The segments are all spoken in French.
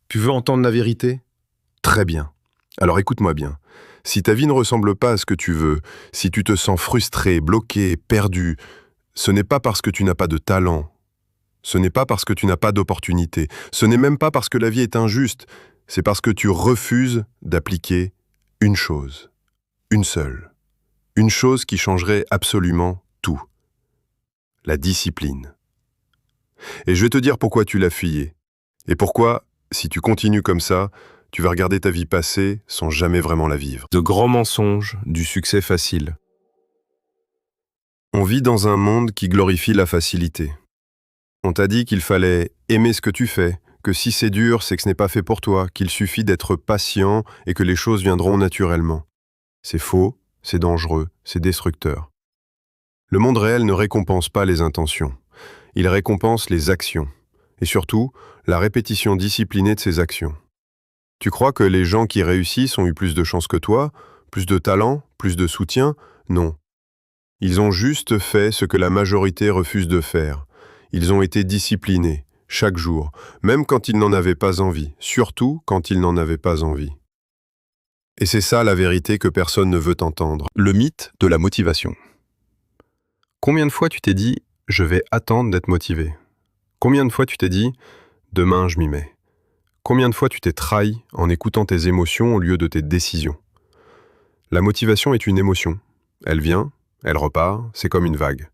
Tu veux entendre la vérité? Très bien. Alors écoute-moi bien. Si ta vie ne ressemble pas à ce que tu veux, si tu te sens frustré, bloqué, perdu, ce n'est pas parce que tu n'as pas de talent, ce n'est pas parce que tu n'as pas d'opportunité, ce n'est même pas parce que la vie est injuste, c'est parce que tu refuses d'appliquer une chose, une seule, une chose qui changerait absolument tout, la discipline. Et je vais te dire pourquoi tu l'as fuyée, et pourquoi, si tu continues comme ça, tu vas regarder ta vie passer sans jamais vraiment la vivre. De grands mensonges, du succès facile. On vit dans un monde qui glorifie la facilité. On t'a dit qu'il fallait aimer ce que tu fais, que si c'est dur, c'est que ce n'est pas fait pour toi, qu'il suffit d'être patient et que les choses viendront naturellement. C'est faux, c'est dangereux, c'est destructeur. Le monde réel ne récompense pas les intentions. Il récompense les actions. Et surtout, la répétition disciplinée de ces actions. Tu crois que les gens qui réussissent ont eu plus de chance que toi, plus de talent, plus de soutien? Non. Ils ont juste fait ce que la majorité refuse de faire. Ils ont été disciplinés, chaque jour, même quand ils n'en avaient pas envie, surtout quand ils n'en avaient pas envie. Et c'est ça la vérité que personne ne veut entendre. Le mythe de la motivation. Combien de fois tu t'es dit « je vais attendre d'être motivé » ? Combien de fois tu t'es dit « demain je m'y mets » ? Combien de fois tu t'es trahi en écoutant tes émotions au lieu de tes décisions ? La motivation est une émotion. Elle vient, elle repart, c'est comme une vague.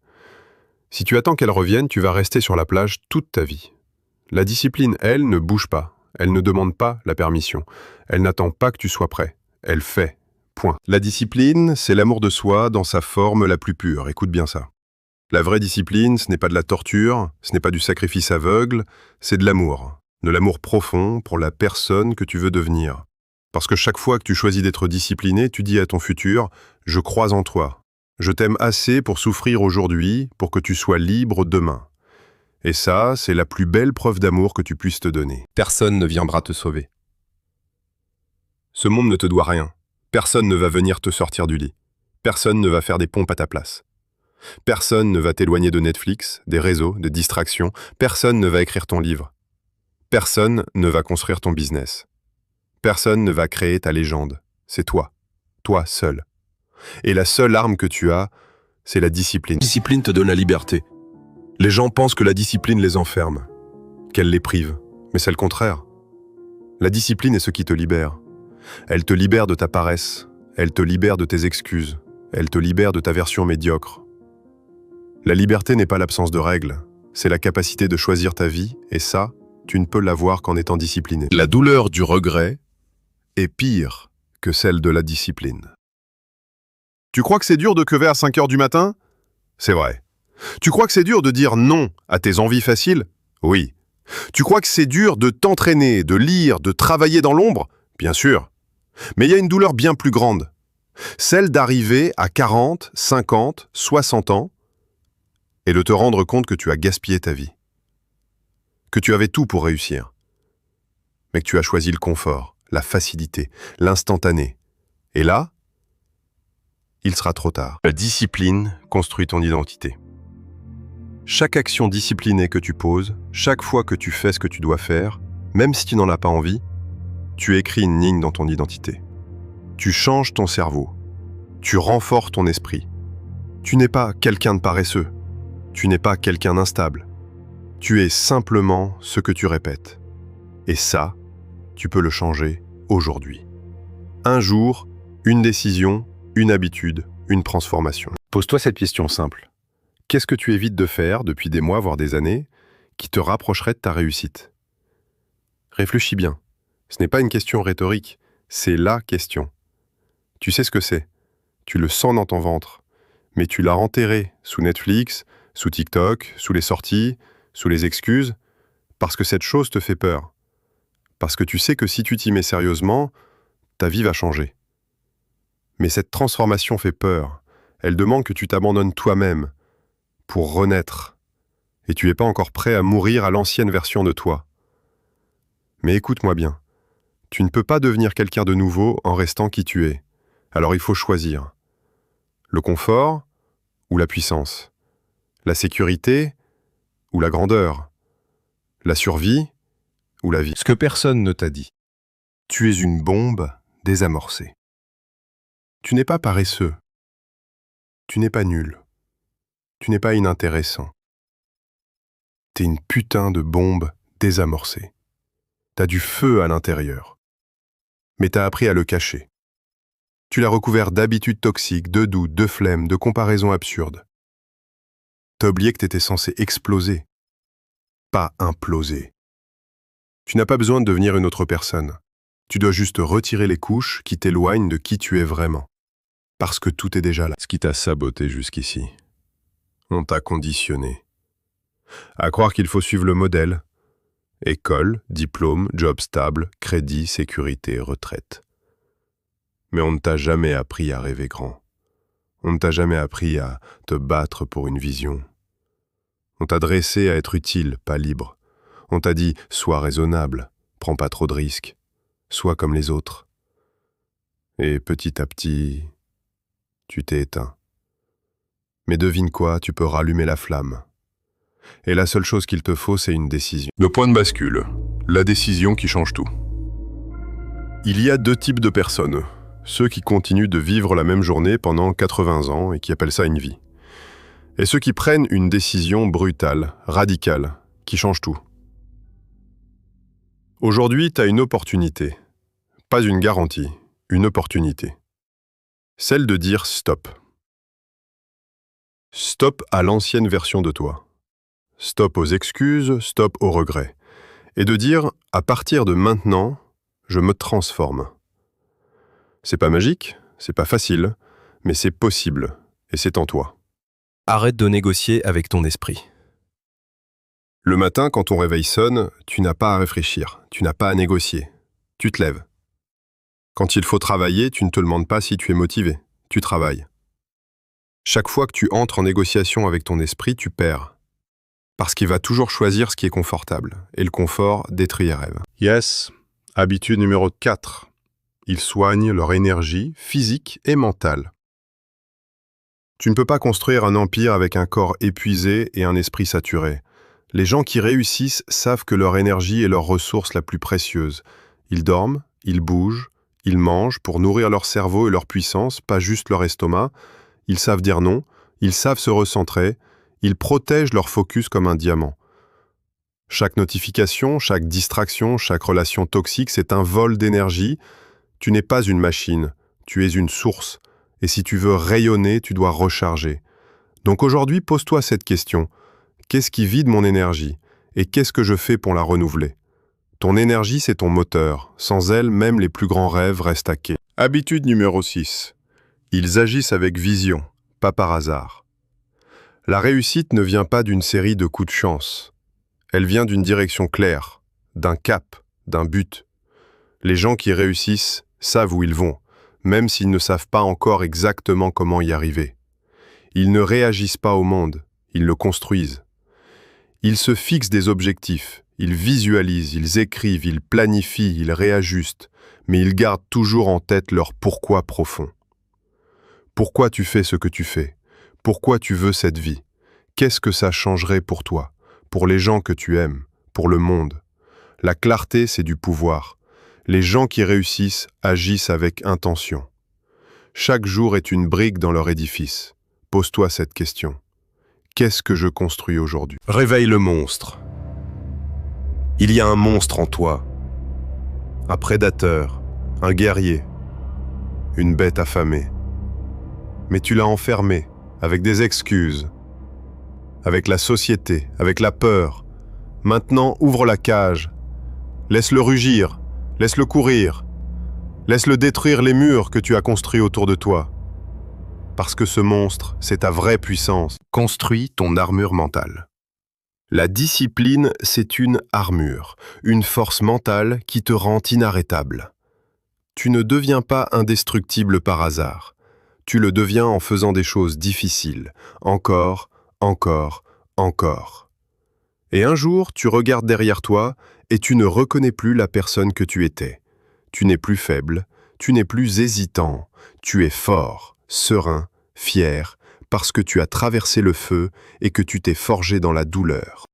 Si tu attends qu'elle revienne, tu vas rester sur la plage toute ta vie. La discipline, elle, ne bouge pas. Elle ne demande pas la permission. Elle n'attend pas que tu sois prêt. Elle fait. Point. La discipline, c'est l'amour de soi dans sa forme la plus pure. Écoute bien ça. La vraie discipline, ce n'est pas de la torture, ce n'est pas du sacrifice aveugle, c'est de l'amour. De l'amour profond pour la personne que tu veux devenir. Parce que chaque fois que tu choisis d'être discipliné, tu dis à ton futur « je crois en toi ». Je t'aime assez pour souffrir aujourd'hui, pour que tu sois libre demain. Et ça, c'est la plus belle preuve d'amour que tu puisses te donner. Personne ne viendra te sauver. Ce monde ne te doit rien. Personne ne va venir te sortir du lit. Personne ne va faire des pompes à ta place. Personne ne va t'éloigner de Netflix, des réseaux, des distractions. Personne ne va écrire ton livre. Personne ne va construire ton business. Personne ne va créer ta légende. C'est toi. Toi seul. Et la seule arme que tu as, c'est la discipline. La discipline te donne la liberté. Les gens pensent que la discipline les enferme, qu'elle les prive. Mais c'est le contraire. La discipline est ce qui te libère. Elle te libère de ta paresse. Elle te libère de tes excuses. Elle te libère de ta version médiocre. La liberté n'est pas l'absence de règles. C'est la capacité de choisir ta vie, et ça, tu ne peux l'avoir qu'en étant discipliné. La douleur du regret est pire que celle de la discipline. Tu crois que c'est dur de crever à 5 heures du matin? C'est vrai. Tu crois que c'est dur de dire non à tes envies faciles? Oui. Tu crois que c'est dur de t'entraîner, de lire, de travailler dans l'ombre? Bien sûr. Mais il y a une douleur bien plus grande. Celle d'arriver à 40, 50, 60 ans et de te rendre compte que tu as gaspillé ta vie. Que tu avais tout pour réussir. Mais que tu as choisi le confort, la facilité, l'instantané. Et là, il sera trop tard. La discipline construit ton identité. Chaque action disciplinée que tu poses, chaque fois que tu fais ce que tu dois faire, même si tu n'en as pas envie, tu écris une ligne dans ton identité. Tu changes ton cerveau. Tu renforces ton esprit. Tu n'es pas quelqu'un de paresseux. Tu n'es pas quelqu'un d'instable. Tu es simplement ce que tu répètes. Et ça, tu peux le changer aujourd'hui. Un jour, une décision, une habitude, une transformation. Pose-toi cette question simple. Qu'est-ce que tu évites de faire depuis des mois, voire des années, qui te rapprocherait de ta réussite? Réfléchis bien. Ce n'est pas une question rhétorique, c'est la question. Tu sais ce que c'est. Tu le sens dans ton ventre. Mais tu l'as enterré sous Netflix, sous TikTok, sous les sorties, sous les excuses, parce que cette chose te fait peur. Parce que tu sais que si tu t'y mets sérieusement, ta vie va changer. Mais cette transformation fait peur. Elle demande que tu t'abandonnes toi-même pour renaître. Et tu n'es pas encore prêt à mourir à l'ancienne version de toi. Mais écoute-moi bien. Tu ne peux pas devenir quelqu'un de nouveau en restant qui tu es. Alors il faut choisir. Le confort ou la puissance? La sécurité ou la grandeur? La survie ou la vie. Ce que personne ne t'a dit. Tu es une bombe désamorcée. Tu n'es pas paresseux. Tu n'es pas nul. Tu n'es pas inintéressant. T'es une putain de bombe désamorcée. T'as du feu à l'intérieur. Mais t'as appris à le cacher. Tu l'as recouvert d'habitudes toxiques, de doutes, de flemme, de comparaisons absurdes. T'as oublié que t'étais censé exploser, pas imploser. Tu n'as pas besoin de devenir une autre personne. Tu dois juste retirer les couches qui t'éloignent de qui tu es vraiment. Parce que tout est déjà là. Ce qui t'a saboté jusqu'ici. On t'a conditionné. À croire qu'il faut suivre le modèle. École, diplôme, job stable, crédit, sécurité, retraite. Mais on ne t'a jamais appris à rêver grand. On ne t'a jamais appris à te battre pour une vision. On t'a dressé à être utile, pas libre. On t'a dit « sois raisonnable, prends pas trop de risques, sois comme les autres ». Et petit à petit, tu t'es éteint. Mais devine quoi, tu peux rallumer la flamme. Et la seule chose qu'il te faut, c'est une décision. Le point de bascule, la décision qui change tout. Il y a deux types de personnes. Ceux qui continuent de vivre la même journée pendant 80 ans et qui appellent ça une vie. Et ceux qui prennent une décision brutale, radicale, qui change tout. Aujourd'hui, tu as une opportunité. Pas une garantie, une opportunité. Celle de dire stop. Stop à l'ancienne version de toi. Stop aux excuses, stop aux regrets. Et de dire, à partir de maintenant, je me transforme. C'est pas magique, c'est pas facile, mais c'est possible, et c'est en toi. Arrête de négocier avec ton esprit. Le matin, quand ton réveil sonne, tu n'as pas à réfléchir, tu n'as pas à négocier. Tu te lèves. Quand il faut travailler, tu ne te demandes pas si tu es motivé, tu travailles. Chaque fois que tu entres en négociation avec ton esprit, tu perds. Parce qu'il va toujours choisir ce qui est confortable, et le confort détruit les rêves. Yes, habitude numéro 4. Ils soignent leur énergie physique et mentale. Tu ne peux pas construire un empire avec un corps épuisé et un esprit saturé. Les gens qui réussissent savent que leur énergie est leur ressource la plus précieuse. Ils dorment, ils bougent, ils mangent pour nourrir leur cerveau et leur puissance, pas juste leur estomac. Ils savent dire non, ils savent se recentrer, ils protègent leur focus comme un diamant. Chaque notification, chaque distraction, chaque relation toxique, c'est un vol d'énergie. Tu n'es pas une machine, tu es une source. Et si tu veux rayonner, tu dois recharger. Donc aujourd'hui, pose-toi cette question. Qu'est-ce qui vide mon énergie? Et qu'est-ce que je fais pour la renouveler? Ton énergie, c'est ton moteur. Sans elle, même les plus grands rêves restent à quai. Habitude numéro 6. Ils agissent avec vision, pas par hasard. La réussite ne vient pas d'une série de coups de chance. Elle vient d'une direction claire, d'un cap, d'un but. Les gens qui réussissent savent où ils vont, même s'ils ne savent pas encore exactement comment y arriver. Ils ne réagissent pas au monde, ils le construisent. Ils se fixent des objectifs, ils visualisent, ils écrivent, ils planifient, ils réajustent, mais ils gardent toujours en tête leur pourquoi profond. Pourquoi tu fais ce que tu fais? Pourquoi tu veux cette vie? Qu'est-ce que ça changerait pour toi, pour les gens que tu aimes, pour le monde? La clarté, c'est du pouvoir. Les gens qui réussissent agissent avec intention. Chaque jour est une brique dans leur édifice. Pose-toi cette question. Qu'est-ce que je construis aujourd'hui? Réveille le monstre. Il y a un monstre en toi. Un prédateur, un guerrier, une bête affamée. Mais tu l'as enfermé avec des excuses, avec la société, avec la peur. Maintenant, ouvre la cage. Laisse-le rugir, laisse-le courir. Laisse-le détruire les murs que tu as construits autour de toi. Parce que ce monstre, c'est ta vraie puissance. Construis ton armure mentale. La discipline, c'est une armure, une force mentale qui te rend inarrêtable. Tu ne deviens pas indestructible par hasard. Tu le deviens en faisant des choses difficiles, encore, encore, encore. Et un jour, tu regardes derrière toi et tu ne reconnais plus la personne que tu étais. Tu n'es plus faible, tu n'es plus hésitant, tu es fort, serein, fier, parce que tu as traversé le feu et que tu t'es forgé dans la douleur.